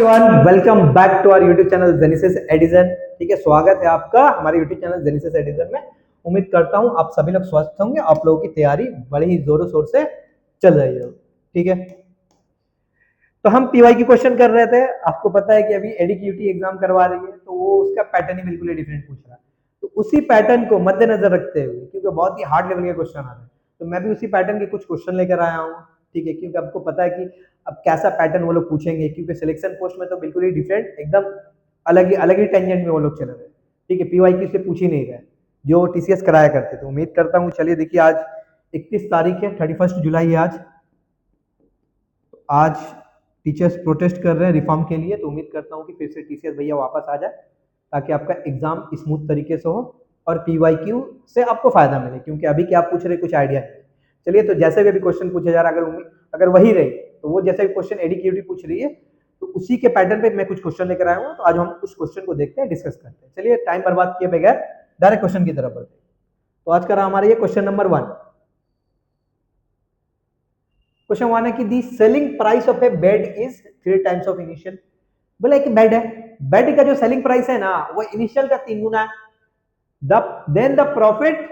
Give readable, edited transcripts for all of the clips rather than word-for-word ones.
Everyone, welcome back to our YouTube channel Genesis edition. ठीक है, स्वागत है आपका हमारे यूट्यूब चैनल जेनेसिस एडिशन में। उम्मीद करता हूं आप सभी लोग स्वस्थ होंगे, आप लोगों की तैयारी बड़ी ही जोरों शोर से चल रही हो। ठीक है, तो हम पीवाई की क्वेश्चन कर रहे थे। आपको पता है कि अभी एडीक्यूटी एग्जाम करवा रही है, तो वो उसका पैटर्न ही बिल्कुल डिफरेंट पूछ रहा है। तो उसी पैटर्न को मद्देनजर रखते हुए, क्योंकि बहुत ही हार्ड लेवल के क्वेश्चन आ रहे हैं, तो मैं भी उसी पैटर्न के कुछ क्वेश्चन लेकर आया हूँ। ठीक है, क्योंकि आपको पता है कि अब कैसा पैटर्न वो लोग पूछेंगे, क्योंकि सिलेक्शन पोस्ट में तो बिल्कुल ही डिफरेंट, एकदम अलग ही टेंजेंट में वो लोग चले रहे। ठीक है, पीवाई की से पूछ ही नहीं रहे जो टीसीएस कराया करते थे। उम्मीद करता हूँ, चलिए देखिए, आज 31 तारीख है, 31 जुलाई है आज। आज टीचर्स प्रोटेस्ट कर रहे हैं रिफॉर्म के लिए, तो उम्मीद करता हूँ कि फिर से टीसीएस भैया वापस आ जाए, ताकि आपका एग्जाम स्मूथ तरीके से हो और पीवाईक्यू से आपको फायदा मिले, क्योंकि अभी क्या आप पूछ रहे कुछ आइडिया नहीं। चलिए, तो जैसे भी अभी क्वेश्चन पूछा जा रहा है, अगर वही रही, तो वो जैसे भी क्वेश्चन एडीक्यूटी पूछ रही है, तो उसी के पैटर्न पे मैं कुछ क्वेश्चन लेकर आया हूँ। तो आज हम उस क्वेश्चन को देखते हैं, डिस्कस करते हैं। चलिए, टाइम बर्बाद किए बगैर डायरेक्ट क्वेश्चन की तरफ बढ़ते हैं। तो आज का रहा हमारा ये क्वेश्चन नंबर 1। क्वेश्चन 1 है कि the selling price of a bed is 3 times of initial. बोला एक बेड है, बेड का जो सेलिंग प्राइस है ना, वो इनिशियल का 3 गुना है। Then the profit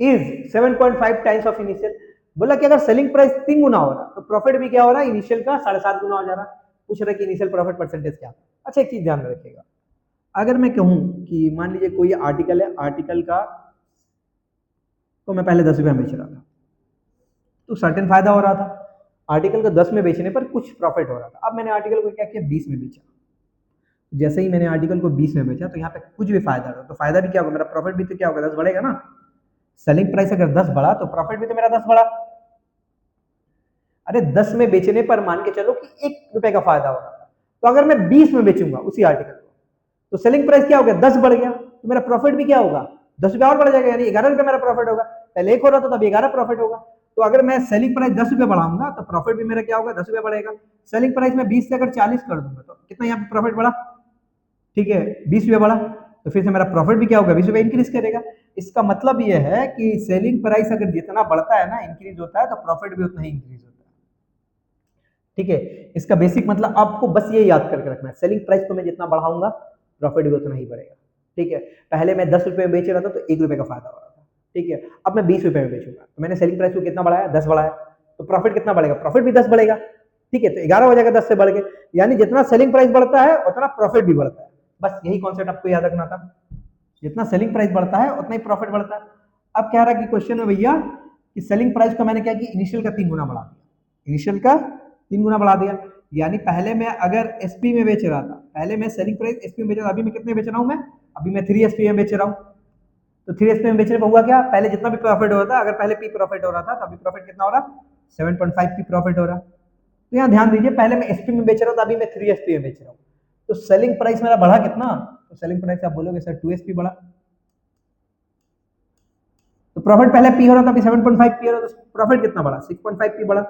is 7.5 times of initial. बोला कि अगर सेलिंग प्राइस 3 गुना हो रहा, तो प्रॉफिट भी क्या हो रहा है, इनिशियल का 7.5 गुना हो जा रहा। पूछ रहे कि इनिशियल प्रॉफिट परसेंटेज क्या। अच्छा, एक चीज ध्यान में रखिएगा, अगर मैं कहूं कि मान लीजिए कोई आर्टिकल है, आर्टिकल का तो मैं पहले 10 रुपये में बेच रहा था, तो सर्टेन फायदा हो रहा था। आर्टिकल को 10 में बेचने पर कुछ प्रॉफिट हो रहा था। अब मैंने आर्टिकल को क्या किया, 20 में बेचा। जैसे ही मैंने आर्टिकल को 20 में बेचा, तो यहाँ पे कुछ भी फायदा हो, तो फायदा भी क्या होगा, मेरा प्रॉफिट भी तो क्या होगा, 10 बढ़ेगा ना। सेलिंग प्राइस अगर 10 बढ़ा, तो प्रॉफिट भी तो मेरा 10 बढ़ा। अरे 10 में बेचने पर मान के चलो कि 1 रुपए का फायदा हो रहा था, तो अगर मैं 20 में बेचूंगा उसी आर्टिकल को, तो सेलिंग प्राइस क्या हो गया, 10 बढ़ गया, तो मेरा प्रॉफिट भी क्या होगा, 10 रुपया और बढ़ जाएगा, यानी 11 रुपये मेरा प्रॉफिट होगा। पहले 1 हो रहा था, तब 11 प्रॉफिट होगा। तो अगर मैं सेलिंग प्राइस 10 रुपये बढ़ाऊंगा, तो प्रॉफिट भी मेरा क्या होगा, 10 रुपये बढ़ेगा। सेलिंग प्राइस में 20 से अगर 40 कर दूंगा, तो कितना यहाँ पे प्रॉफिट बढ़ा, ठीक है, 20 रुपये बढ़ा, तो फिर से मेरा प्रॉफिट भी क्या होगा, 20 रुपये इंक्रीज करेगा। इसका मतलब यह है कि सेलिंग प्राइस अगर जितना बढ़ता है ना, इंक्रीज होता है, तो प्रॉफिट भी उतना ही इंक्रीज होता है। ठीक है, इसका बेसिक मतलब आपको बस ये याद करके रखना है, सेलिंग प्राइस को मैं जितना बढ़ाऊंगा, प्रॉफिट भी उतना ही बढ़ेगा। ठीक है, पहले मैं 10 रुपये में बेच रहा था, तो 1 रुपये का फायदा हो रहा था। ठीक है, अब मैं 20 रुपये में बेचूंगा, तो मैंने सेलिंग प्राइस को कितना बढ़ाया, 10 बढ़ाया, तो प्रॉफिट कितना बढ़ेगा, प्रॉफिट भी 10 बढ़ेगा। ठीक है, तो 11 हो जाएगा 10 से बढ़ के, यानी जितना सेलिंग प्राइस बढ़ता है उतना प्रॉफिट भी बढ़ता है। बस यही कॉन्सेप्ट आपको याद रखना था, जितना सेलिंग प्राइस बढ़ता है उतना ही प्रॉफिट बढ़ता है। अब क्या रहा कि क्वेश्चन में भैया कि सेलिंग प्राइस को मैंने क्या किया, इनिशियल का 3 गुना बढ़ा दिया, इनिशियल का 3 गुना बढ़ा दिया। यानी पहले मैं अगर एसपी में बेच रहा था, पहले मैं सेलिंग प्राइस एसपी में बेच रहा था, अभी मैं कितने बेच रहा हूं, मैं अभी मैं 3 एसपी में बेच रहा हूं। तो 3 एसपी में बेचने पर हुआ क्या, पहले जितना भी प्रॉफिट हो रहा था, अगर पहले पी प्रॉफिट हो रहा था, तो अभी प्रॉफिट कितना हो रहा, 7.5 पी प्रॉफिट हो रहा। तो यहाँ ध्यान दीजिए, पहले मैं एसपी में बेच रहा था, अभी मैं 3 एसपी में बेच रहा हूँ, तो सेलिंग प्राइस मेरा बढ़ा कितना, तो सेलिंग प्राइस आप बोलोगे सर 2 एसपी बढ़ा। तो प्रॉफिट पहले पी हो रहा था, अभी 7.5 पी हो रहा था, तो प्रॉफिट कितना बढ़ा, 6.5 पी बढ़ा।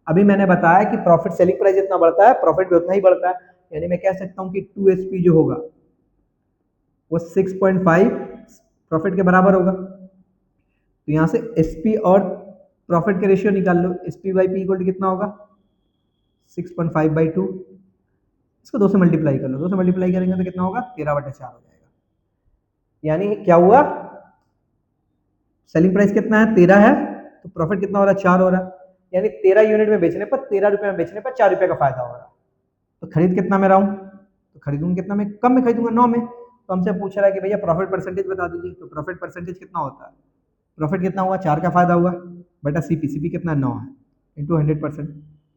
अभी मैंने बताया कि प्रॉफिट सेलिंग प्राइस जितना बढ़ता है, प्रॉफिट भी उतना ही बढ़ता है। यानी मैं कह सकता हूं कि 2 एसपी जो होगा वो 6.5 प्रॉफिट के बराबर होगा। तो यहां से एसपी और प्रॉफिट के रेशियो निकाल लो, SP by P equal to कितना होगा, 6.5/2। इसको 2 से मल्टीप्लाई कर लो, 2 से मल्टीप्लाई करेंगे तो कितना होगा, 13/4 हो जाएगा। यानी क्या हुआ, सेलिंग प्राइस कितना है, 13 है, तो प्रॉफिट कितना हो रहा है, 4 हो रहा है। यानी 13 यूनिट में बेचने पर, 13 रुपए में बेचने पर 4 रुपए का फायदा हो रहा है। तो खरीद कितना में रहा हूं, तो खरीदूंगा कितना में, कम में खरीदूंगा, 9 में। तो हमसे पूछ रहा है कि भैया प्रॉफिट परसेंटेज बता दीजिए, तो प्रॉफिट परसेंटेज कितना होता है, प्रॉफिट कितना हुआ, 4 का फायदा हुआ, बटा सीपी कितना, 9 है, इंटू 100%।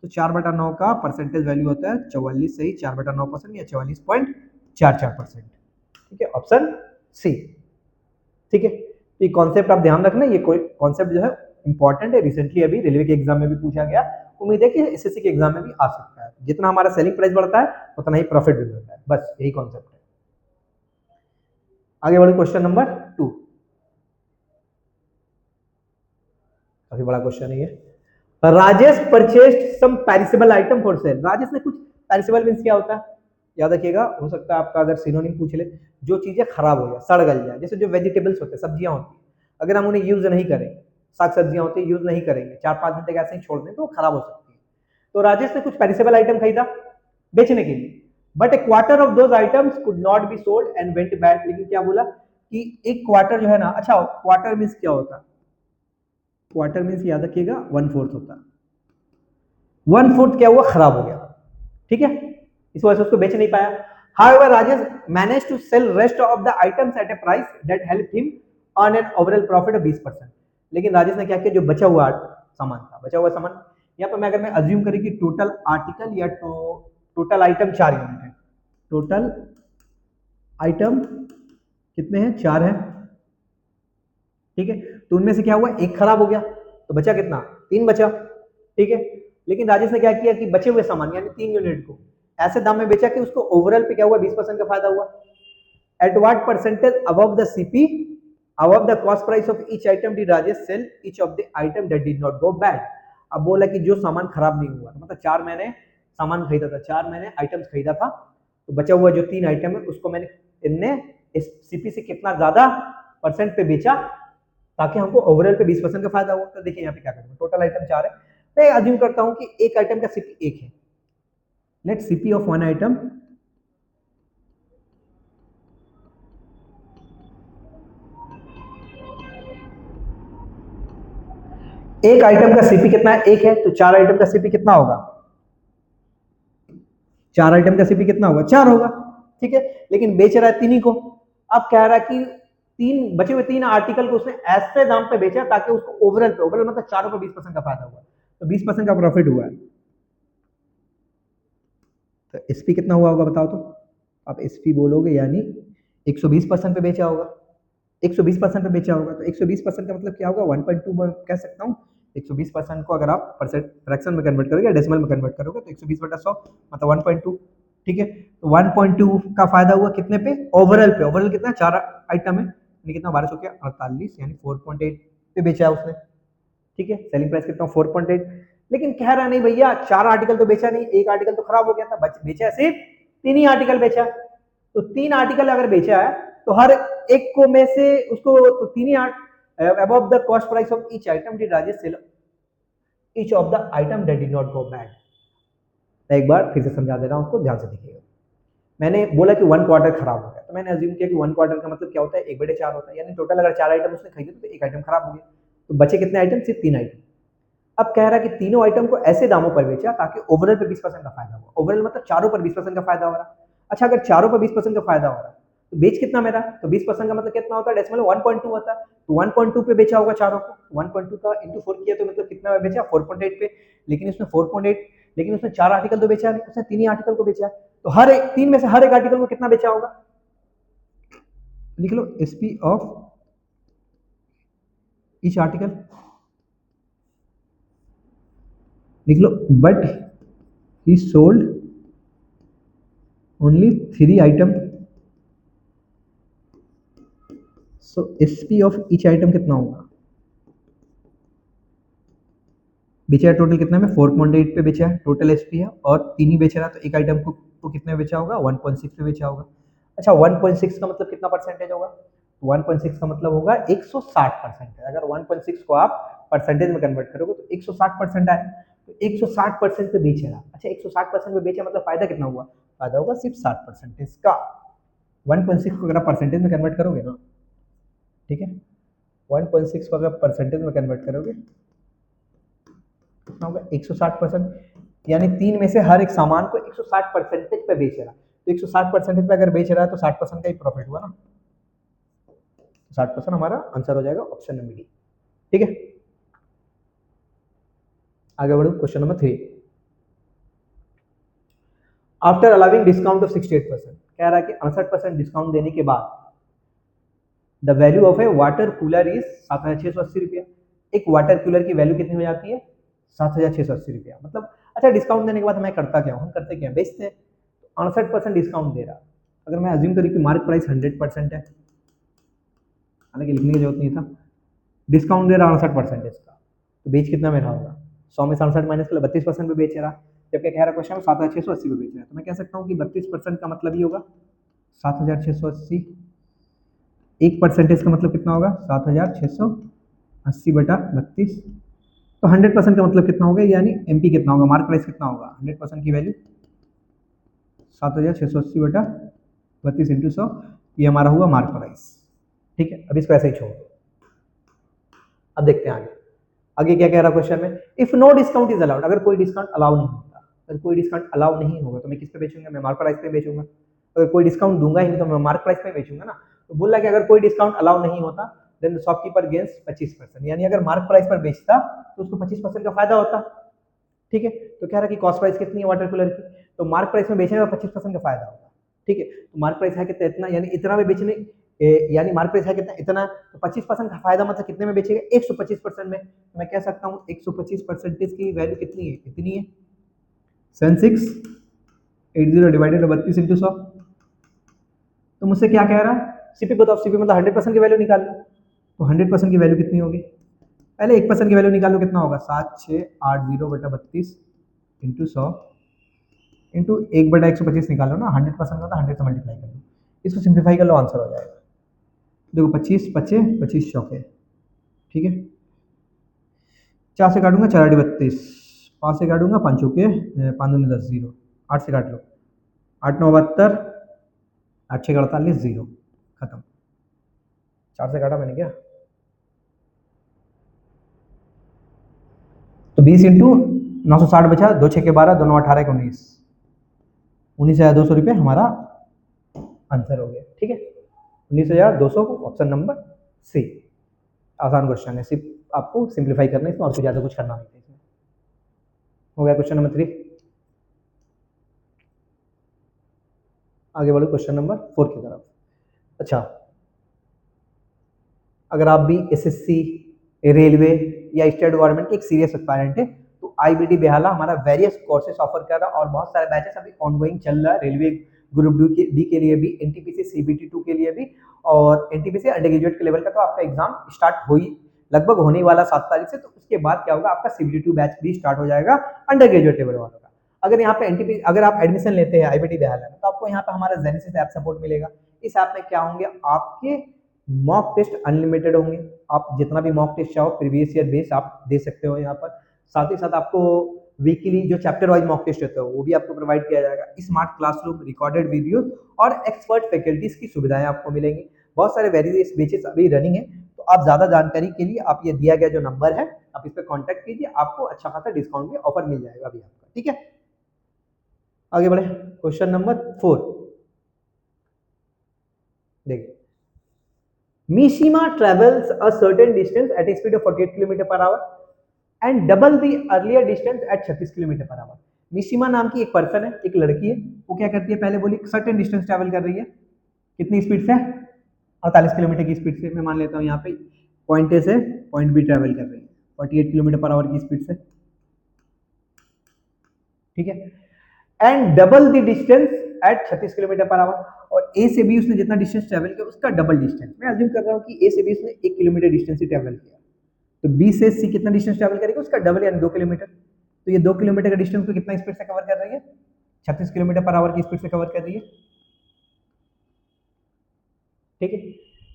तो 4/9 का परसेंटेज वैल्यू होता है 44, सही, 4/9% या 44.44%। ठीक है, ऑप्शन सी। ठीक है, ये कॉन्सेप्ट आप ध्यान रखना, ये कोई कॉन्सेप्ट जो है इंपॉर्टेंट है, रिसेंटली अभी रेलवे के एग्जाम में भी पूछा गया, उम्मीद है कि एसएससी के एग्जाम में भी आ सकता है। जितना हमारा सेलिंग प्राइस बढ़ता है, उतना ही प्रॉफिट भी बढ़ता है, बस यही कॉन्सेप्ट है। आगे बढ़ो, क्वेश्चन नंबर 2, काफी बड़ा क्वेश्चन है ये। Rajesh purchased some perishable item for sale. Rajesh ने कुछ, पेरिसेबल मींस क्या होता है, याद रखिएगा, हो सकता है आपका अगर सिनोनिम पूछ ले, जो चीजें खराब हो जाए, सड़ गल जाए, जैसे जो वेजिटेबल्स होते हैं, सब्जियां होती हैं, अगर हम उन्हें यूज नहीं करेंगे, साग सब्जियां होती है, यूज नहीं करेंगे, 4-5 दिन तक ऐसे ही छोड़ दें, तो वो खराब हो सकती है। तो राजेश ने कुछ पेरिसेबल आइटम खरीदा, बेचने के लिए, but A quarter of those items could not be sold and went bad. लेकिन क्या बोला कि एक क्वार्टर जो है ना, अच्छा क्वार्टर मीन्स क्या होता है, क्वार्टर मीन्स याद रखिएगा 1/4 होता है, 1/4 क्या हुआ, खराब हो गया, ठीक है, इस वजह से उसको बेच नहीं पाया। However, Rajesh managed to sell rest of the items at a price that helped him earn an overall profit of 20%। लेकिन राजेश ने क्या किया, जो बचा हुआ सामान था, बचा हुआ सामान, यहाँ पर मैं अगर मैं अज्यूम करी कि टोटल आर्टिकल या टोटल आइटम 4 यूनिट है, टोटल आइटम कितने हैं, 4 हैं, ठीक है, तो उनमें से क्या हुआ, एक खराब हो गया, तो बचा कितना, 3 बचा, ठीक है। लेकिन राजेश ने क्या किया कि बचे हुए सामान यानी 3 यूनिट को ऐसे दाम में बेचा कि उसको ओवरऑल पे क्या हुआ, 20% का फायदा हुआ। At what percentage above the CP above the cost price of each item did Rajesh sell each of the item that did not go bad. अब बोला कि जो सामान खराब नहीं हुआ, मतलब 4 मैंने सामान खरीदा था, 4 मैंने आइटम्स खरीदा था, तो बचा हुआ जो 3 आइटम है उसको मैंने इनने इस सीपी से कितना ज्यादा परसेंट पे बेचा ताकि हमको ओवरऑल पे 20% का फायदा हुआ। तो देखिए यहाँ पे क्या करूंगा, टोटल आइटम 4 है, मैं अज्यूम करता हूँ कि एक आइटम का सीपी 1 है, let CP of one item एक आइटम का सीपी कितना है, 1 है, तो 4 आइटम का सीपी कितना होगा, 4 आइटम का सीपी कितना होगा, 4 होगा, ठीक है। लेकिन बेच रहा है 3 ही को, अब कह रहा है कि 3 बचे हुए 3 आर्टिकल को उसने ऐसे दाम पे बेचा ताकि उसको ओवरऑल मतलब चारों को 20% का फायदा हुआ, तो 20% का प्रॉफिट हुआ है। तो एसपी कितना हुआ होगा बताओ तो, आप एसपी बोलोगे यानी 120% पे बेचा होगा, 120% पे बेचा होगा, तो 120% का मतलब क्या होगा, 1.2 कह सकता हूँ। 120% को अगर आप परसेंट फ्रैक्शन में कन्वर्ट करोगे या डेसिमल में कन्वर्ट करोगे तो 120/100 मतलब 1.2, ठीक है। तो 1.2 का फायदा हुआ कितने पे, ओवरऑल पे, ओवरऑल कितना, 4 आइटम है, कितना 1248 यानी 4.8 पे बेचा है उसने, ठीक है। सेलिंग प्राइस कितना, 4.8। लेकिन कह रहा नहीं भैया 4 आर्टिकल तो बेचा नहीं, एक आर्टिकल तो खराब हो गया था, बेचा सिर्फ 3 ही आर्टिकल बेचा, तो 3 आर्टिकल अगर बेचा है तो हर एक को में से उसको तो 3 ही above the cost price of each item did Rajesh sell each of the item that did not go bad। मैं एक बार फिर से समझा दे रहा हूं, उसको ध्यान से देखिएगा। मैंने बोला कि 1 क्वार्टर खराब हो गया, तो मैंने अज्यूम किया कि 1 क्वार्टर का मतलब क्या होता है, 1/4 होता है, यानी टोटल अगर 4 आइटम उसने खरीदे तो 1 आइटम खराब हो गया, तो बचे कितने आइटम, सिर्फ 3 आइटम। अब कह रहा है कि तीनों आइटम को ऐसे दामों पर बेचा ताकि ओवरऑल पे 20% का फायदा हुआ, ओवरऑल मतलब चारों पर 20% का फायदा हो रहा है। अच्छा अगर चारों पर 20% का फायदा हो रहा है तो बेच कितना मेरा, तो 20% का मतलब कितना होता है, डेसिमल 1.2 होता है, तो 1.2 पे बेचा होगा चारों को, 1.2 का इंटू 4 किया तो मतलब कितना बेचा, 4.8 पे। लेकिन उसने 4.8, लेकिन उसने 4 आर्टिकल तो बेचा नहीं, उसने 3 ही आर्टिकल को बेचा, तो हर एक 3 में से हर एक आर्टिकल को कितना बेचा होगा, लिख लो एसपी ऑफ ईच आर्टिकल, लिख लो, but he sold only 3 item, so SP of each item कितना होगा, बेचा है टोटल कितना में, 4.8 पे बेचा है, टोटल एसपी है, और 3 ही बेच रहा है, तो एक आइटम को तो कितने बेचा होगा, 1.6 पे बेचा होगा। अच्छा 1.6 का मतलब कितना परसेंटेज होगा, 1.6 का मतलब होगा 160%। अगर 1.6 को आप परसेंटेज में कन्वर्ट करोगे तो 160% आए, तो 160% पे बेच रहा। अच्छा 160% पे बेचा मतलब फायदा कितना हुआ, फायदा होगा सिर्फ 60% का। 1.6 को अगर आप परसेंटेज में कन्वर्ट करोगे ना, ठीक है, 1.6 को अगर परसेंटेज में कन्वर्ट करोगे कितना होगा, 160%, यानी 3 में से हर एक सामान को 160% पे बेच रहा, तो 160% पे अगर बेच रहा है तो 60% का ही प्रॉफिट हुआ ना, 60% हमारा आंसर हो जाएगा ऑप्शन नंबर डी, ठीक है। आगे बढ़ो, question number 3। After allowing discount of 68%, कह रहा है कि 68% डिस्काउंट देने के बाद the value of A water cooler is 7,680 रुपया। एक वाटर कूलर की वैल्यू कितनी हो जाती है, 7,680 रुपया। मतलब अच्छा डिस्काउंट देने के बाद हमें करता क्या, हम करते क्या, बेचते हैं, तो 68% डिस्काउंट दे रहा। अगर मैं अज्यूम करूँ कि मार्क प्राइस 100% है, हालांकि लिखने की जरूरत नहीं था, डिस्काउंट दे रहा 68% इसका, तो बेच कितना मेरा होगा, 100 में 67 माइनस कर 32% पे बेच रहा, जबकि कह रहा क्वेश्चन 7,680 पे बेच रहा है, तो मैं कह सकता हूँ कि 32% का मतलब ही होगा 7,680, 1% का मतलब कितना होगा, 7,680/32, तो 100% का मतलब कितना होगा, यानी एमपी कितना होगा, मार्क प्राइस कितना होगा, 100% की वैल्यू 7,680/32 इंटू 100, ये हमारा हुआ मार्क प्राइस। ठीक है, अब इसको ऐसे ही छोड़ दो। अब देखते हैं आगे। आगे क्या कह रहा है क्वेश्चन में, if no discount is allowed, अगर कोई डिस्काउंट अलाउ नहीं होता, अगर कोई डिस्काउंट अलाउ नहीं होगा तो मैं किस पे बेचूंगा, मैं मार्क प्राइस पे बेचूंगा। अगर कोई डिस्काउंट दूंगा ही नहीं तो मैं मार्क प्राइस पे बेचूंगा ना। तो बोल रहा है कि अगर कोई डिस्काउंट अलाउ नहीं होता देन द शॉपकीपर गेन्स 25%, यानी अगर मार्क प्राइस पर बेचता तो उसको 25% का फायदा होता। ठीक है, तो कह रहा है कि कॉस्ट प्राइस कितनी है वाटर कूलर की, तो मार्क प्राइस में बेचने का 25% का फायदा होगा। ठीक है, तो मार्क प्राइस है कितना, इतना, यानी इतना में बेचने, यानी मार्क प्राइस है कितना, इतना, तो 25% का फायदा मतलब कितने में बेचेगा, 125% में। तो मैं कह सकता हूँ 125% की वैल्यू कितनी है, इतनी है, 7680 डिवाइडेड 32 इंटू 100। तो मुझसे क्या कह रहा है, सीपी बताओ, सीपी मतलब 100% की वैल्यू निकाल लो। तो 100% की वैल्यू कितनी होगी, पहले 1% की वैल्यू निकाल लो, कितना होगा, 7680/32 इंटू 100 इंटू 1/125 निकालो ना, 100% होता है, 100 से मल्टीप्लाई कर लो, इसको सिंप्लीफाई कर लो, आंसर हो जाएगा। देखो 25 25 25 चौके, ठीक है, 4 से काटूंगा 4/32, 5 से काटूंगा 5 चौके 5 दूनी 10, 0, 8 से काट लो, 8 9 72, 8 6 48, 0, खत्म। 4 से काटा मैंने क्या, तो 20 इंटू 960 बचा, 2 6 के 12, 2 9 18 19, 19,200 रुपये हमारा आंसर हो गया। ठीक है, 19,200, ऑप्शन नंबर सी। आसान क्वेश्चन है, सिर्फ आपको सिंप्लीफाई करना है इसमें, और कुछ ज़्यादा कुछ करना नहीं है इसमें। हो गया क्वेश्चन नंबर 3। आगे बढ़ो क्वेश्चन नंबर 4 की तरफ। अच्छा, अगर आप भी एसएससी, रेलवे या स्टेट गवर्नमेंट के एक सीरियस एस्पायरेंट है तो आईबीटी बेहाला हमारा वेरियस कोर्सेज ऑफर कर रहा है और बहुत सारे बैचेस अभी ऑनगोइंग चल रहा है, रेलवे ग्रुप डी के लिए भी, एनटीपीसी सीबीटी 2 के लिए भी, और एनटीपीसी अंडर ग्रेजुएट के लेवल का तो आपका एग्जाम स्टार्ट हो ही लगभग होने वाला 7 तारीख से। तो उसके बाद क्या होगा, आपका सीबीटी 2 बैच भी स्टार्ट हो जाएगा अंडर ग्रेजुएट लेवल वालों का। अगर यहाँ पे एनटीपी, अगर आप एडमिशन लेते हैं आईबीटी बेहाला में तो आपको यहाँ पे हमारा जेनेसिस ऐप सपोर्ट मिलेगा। इस ऐप में क्या होंगे, आपके मॉक टेस्ट अनलिमिटेड होंगे, आप जितना भी मॉक टेस्ट चाहो प्रीवियस ईयर बेस आप दे सकते हो यहाँ पर। साथ ही साथ आपको वीकली जो चैप्टर वाइज मॉक टेस्ट होता है वो भी आपको प्रोवाइड किया जाएगा। स्मार्ट क्लासरूम, रिकॉर्डेड वीडियो और एक्सपर्ट फैकल्टीज की सुविधाएं आपको मिलेंगी। बहुत सारे वेरियस बेचेस अभी रनिंग है, तो आप ज्यादा जानकारी के लिए आप ये दिया गया जो नंबर है आप इस पर कॉन्टैक्ट कीजिए, आपको अच्छा खासा डिस्काउंट भी ऑफर मिल जाएगा अभी आपका। ठीक है, आगे बढ़े क्वेश्चन नंबर 4। देखिए, Mishima travels a certain distance at a speed of 48 km per hour and double the earlier distance at 36 km per hour. Mishima नाम की एक पर्सन है, एक लड़की है, वो क्या करती है, पहले बोली सर्टेन डिस्टेंस ट्रैवल कर रही है, कितनी स्पीड से, 48 किलोमीटर की स्पीड से। मैं मान लेता हूँ यहाँ पे पॉइंट ए से पॉइंट बी ट्रैवल कर रही है 48 किलोमीटर पर आवर की स्पीड से। ठीक है, and double the distance at 36 kilometre per hour, और ए से बी उसने जितना डिस्टेंस ट्रैवल किया उसका डबल डिस्टेंस। मैं अज्यूम कर रहा हूँ कि ए से बी उसने 1 किलोमीटर डिस्टेंस ही ट्रैवल किया, तो बी से सी कितना डिस्टेंस ट्रैवल करेगा, उसका डबल यानी 2 किलोमीटर। तो ये 2 किलोमीटर का डिस्टेंस को कितना स्पीड से कवर कर रही है, 36 किलोमीटर पर आवर की स्पीड से कवर कर रही है। ठीक है,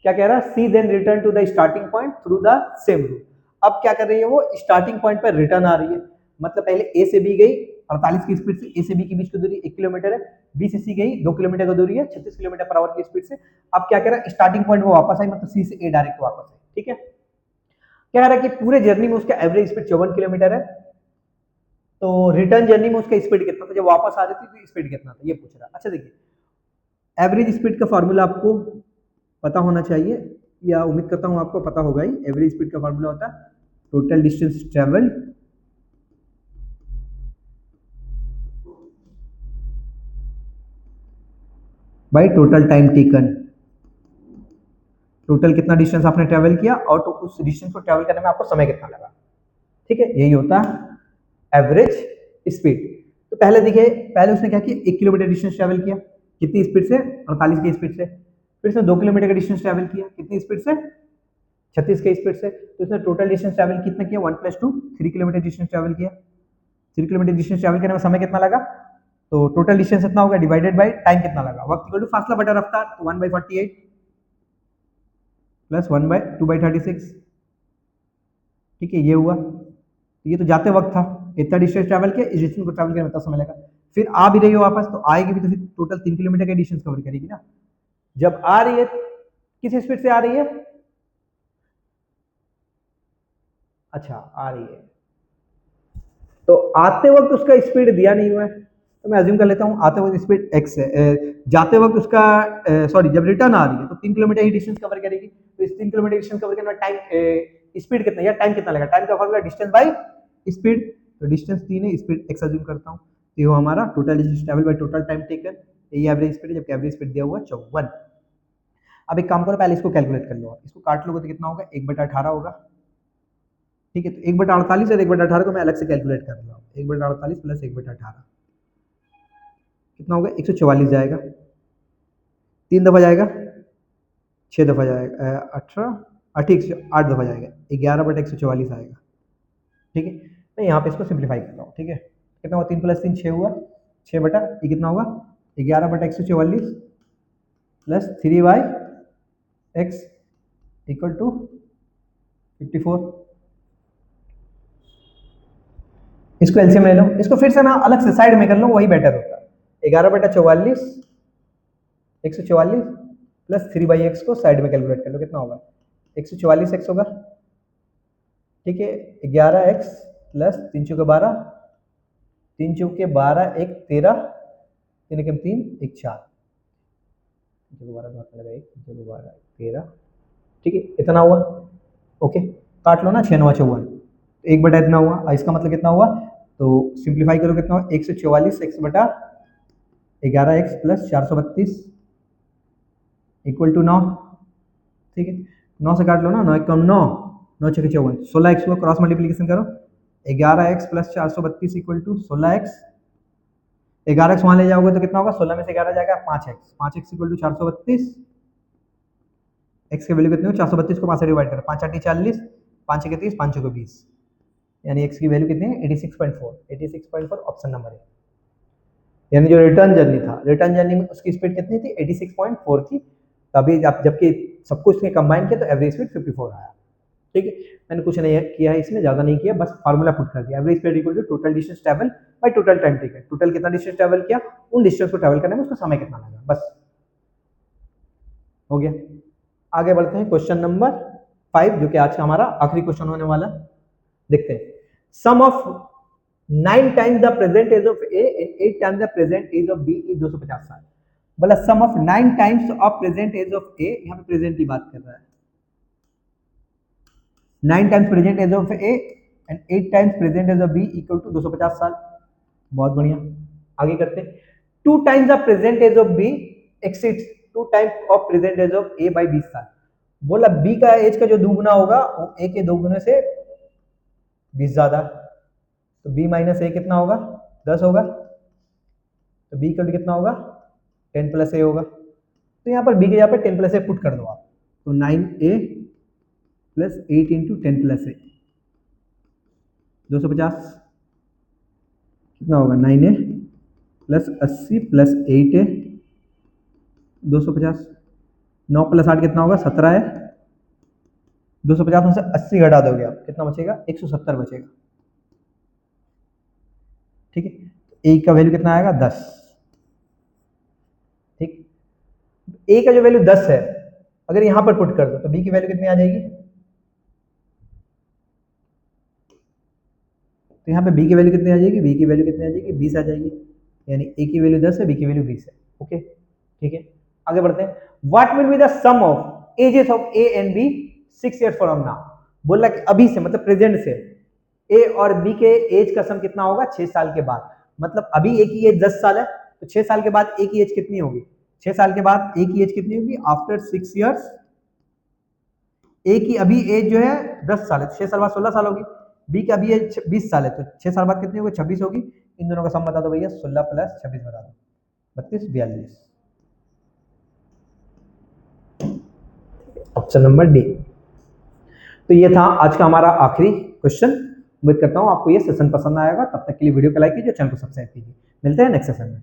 क्या कह रहा है, see then return to the starting point through the same route. अब क्या कर रही है, वो स्टार्टिंग पॉइंट पर रिटर्न आ रही है, मतलब पहले ए से बी गई 48 की स्पीड से, ए से बी के बीच की दूरी 1 किलोमीटर है, बी से सी गई 2 किलोमीटर की दूरी है 36 किलोमीटर पर आवर की स्पीड से। अब क्या कह रहा है, स्टार्टिंग पॉइंट वो वापस आई, मतलब सी से ए डायरेक्ट वापस आई। ठीक है, क्या कह रहा है कि पूरे जर्नी में उसका एवरेज स्पीड 54 किलोमीटर है, तो रिटर्न जर्नी में उसका स्पीड कितना था, जब वापस आ रही थी तो स्पीड कितना था ये पूछ रहा है। अच्छा देखिए, एवरेज स्पीड का फॉर्मूला आपको पता होना चाहिए, या उम्मीद करता हूं आपको पता होगा ही। एवरेज स्पीड का फॉर्मूला होता है total distance travel by total time taken. Total कितना डिस्टेंस आपने ट्रेवल किया और तो उस डिस्टेंस को ट्रेवल करने में आपको समय कितना लगा। ठीक है, यही होता है एवरेज स्पीड। तो पहले देखिए, पहले उसने क्या किया, 1 किलोमीटर डिस्टेंस ट्रेवल किया, कितनी स्पीड से, 48 की स्पीड से। फिर उसने 2 किलोमीटर का डिस्टेंस ट्रेवल किया, कितनी स्पीड से, 36 की स्पीड से। तो इसने टोटल डिस्टेंस ट्रेवल कितना किया, 1 + 2 3 किलोमीटर डिस्टेंस ट्रेवल किया। 3 किलोमीटर डिस्टेंस ट्रेवल करने में समय कितना लगा, तो टोटल डिस्टेंस इतना होगा डिवाइडेड बाय टाइम कितना लगा, वक्त इक्वल टू फासला बटा रफ्तार, तो 1/48 प्लस 1/2/36। ठीक है, ये हुआ। तो ये तो जाते वक्त था, इतना डिस्टेंस ट्रैवल किया, इस डिस्टेंस को ट्रैवल करने में इतना समय लगा। फिर आ भी रही हो वापस तो आएगी भी, तो फिर टोटल 3 किलोमीटर का डिस्टेंस कवर करेगी ना। जब आ रही है किस स्पीड से आ रही है, अच्छा आ रही है, तो आते वक्त उसका स्पीड दिया नहीं हुआ है, तो मैं अज्यूम कर लेता हूँ आते वक्त स्पीड x है, जाते वक्त उसका सॉरी जब रिटर्न आ रही है तो 3 किलोमीटर ही डिस्टेंस कवर करेगी, तो इस 3 किलोमीटर डिस्टेंस कवर करने में टाइम स्पीड कितना या टाइम कितना लगेगा, टाइम का फॉर्मूला डिस्टेंस बाय स्पीड, तो डिस्टेंस 3 है, स्पीड x अज्यूम करता हूँ, तो ये हमारा total distance travel by total time taken, ये एवरेज स्पीड है, जबकि एवरेज स्पीड दिया हुआ 54। अब एक काम करो पहले इसको कैलकुलेट कर लो, इसको काट लोगे तो कितना होगा 1/18 होगा, ठीक है। तो 1/48 और 1/18 को मैं अलग से कैलकुलेट कर रहा हूँ, 1/48 प्लस 1/18 कितना होगा 144 जाएगा, 3 दफा जाएगा, 6 दफा जाएगा, 8 दफा जाएगा, 11/144 आएगा, ठीक है। मैं यहाँ पे इसको सिंप्लीफाई कर रहा हूँ, ठीक है। कितना हुआ 3 + 3 6 हुआ, 6 बटा ये कितना होगा 11/144 प्लस 3/x इक्वल टू 54। इसको एलसीएम ले लो, इसको फिर से ना अलग से साइड में कर लो, वही बेटर होता है। 11/44 144 प्लस 3/x को साइड में कैलकुलेट कर लो, कितना होगा 144x होगा, ठीक है। 11x प्लस 3 चौके 12, 3 चौके 12 1 13, 3 एकम 3 1 4, 12 लगा 1 12 13, ठीक है इतना हुआ, ओके। काट लो ना 6 9 54, 1 बटा इतना हुआ, इसका मतलब कितना हुआ, तो सिंप्लीफाई करो कितना हुआ 144 x बटा 11x प्लस 432 इक्वल टू 9, ठीक है। 9 से काट लो ना, 9 एकम 9, 9 छः 54, 16x हुआ, क्रॉस मल्टीप्लीकेशन करो 11x plus 432 equal to 16x, 11x वहां ले जाओगे तो कितना होगा 16 में से 11 जाएगा 5x इक्वल टू 432, x के वैल्यू कितने हो 432 को 5 से डिवाइड करो, 5 8 40, 5 6 30, 5 6 20, यानी x की वैल्यू कितनी है 86.4 ऑप्शन नंबर है। यानी जो रिटर्न जर्नी था, रिटर्न जर्नी में उसकी स्पीड कितनी थी 86.4 थी, तभी जबकि सब कुछ ने कंबाइन किया तो एवरेज स्पीड 54 आया, ठीक है। मैंने कुछ नहीं किया है इसमें, ज्यादा नहीं किया, बस फार्मूला पुट कर दिया, average speed equal to total distance travel by total time taken, total कितना डिस्टेंस ट्रैवल किया, उन डिस्टेंस को ट्रैवल करने में उसका समय कितना लगा, बस हो गया। आगे बढ़ते हैं क्वेश्चन नंबर 5, जो कि आज का हमारा आखिरी क्वेश्चन होने वाला, देखते हैं। Sum of 9 times the present age of A and 8 times the present age of B is 250 साल। बोला sum of 9 times of present age of A, यहाँ पे प्रेजेंट की बात कर रहा है, 9 times present age of A and 8 times present age of B equal to 250 साल। बहुत बढ़िया, आगे करते हैं। 2 times the present age of B exceeds 2 times of present age of A by 20 साल। बोला बी का एज का जो दुगुना होगा वो ए के दुगुने से 20 ज्यादा, तो b माइनस ए कितना होगा 10 होगा, तो b का कितना होगा 10 प्लस ए होगा, तो यहाँ पर b के यहाँ पर 10 प्लस ए पुट कर दो आप, तो 9a प्लस 8 इंटू 10 प्लस ए 250 कितना होगा 9a plus 80 plus 8a 250, 9 plus 8 कितना होगा 17 है, 250 में से 80 घटा दोगे आप कितना बचेगा 170 बचेगा, ठीक है। ए का वैल्यू कितना आएगा 10, ठीक। ए का जो वैल्यू 10 है अगर यहां पर पुट कर दो तो बी की वैल्यू कितनी आ जाएगी, तो यहाँ पे बी की वैल्यू कितनी आ जाएगी, बी की वैल्यू कितनी आ जाएगी 20 आ जाएगी, यानी ए की वैल्यू 10 है, बी की वैल्यू 20 है, ओके ठीक है। आगे बढ़ते हैं। What will be the sum of ages of A and B 6 years from now. बोला कि अभी से मतलब प्रेजेंट से ए और बी के एज का सम कितना होगा 6 साल के बाद, मतलब अभी ए की एज 10 साल है तो 6 साल के बाद ए की एज कितनी होगी, 6 साल के बाद ए की एज कितनी होगी आफ्टर 6 ईयर्स, ए की अभी एज जो है 10 साल है तो 6 साल बाद 16 साल होगी, बी की अभी एज 20 साल है तो 6 साल बाद कितनी होगी 26 होगी, इन दोनों का सम बता दो भैया 16 प्लस 26 बता दो 32 42, ऑप्शन नंबर डी। तो ये था आज का हमारा आखिरी क्वेश्चन। उम्मीद करता हूँ आपको ये सेशन पसंद आएगा, तब तक के लिए वीडियो को लाइक कीजिए, चैनल को सब्सक्राइब कीजिए। मिलते हैं नेक्स्ट सेशन में।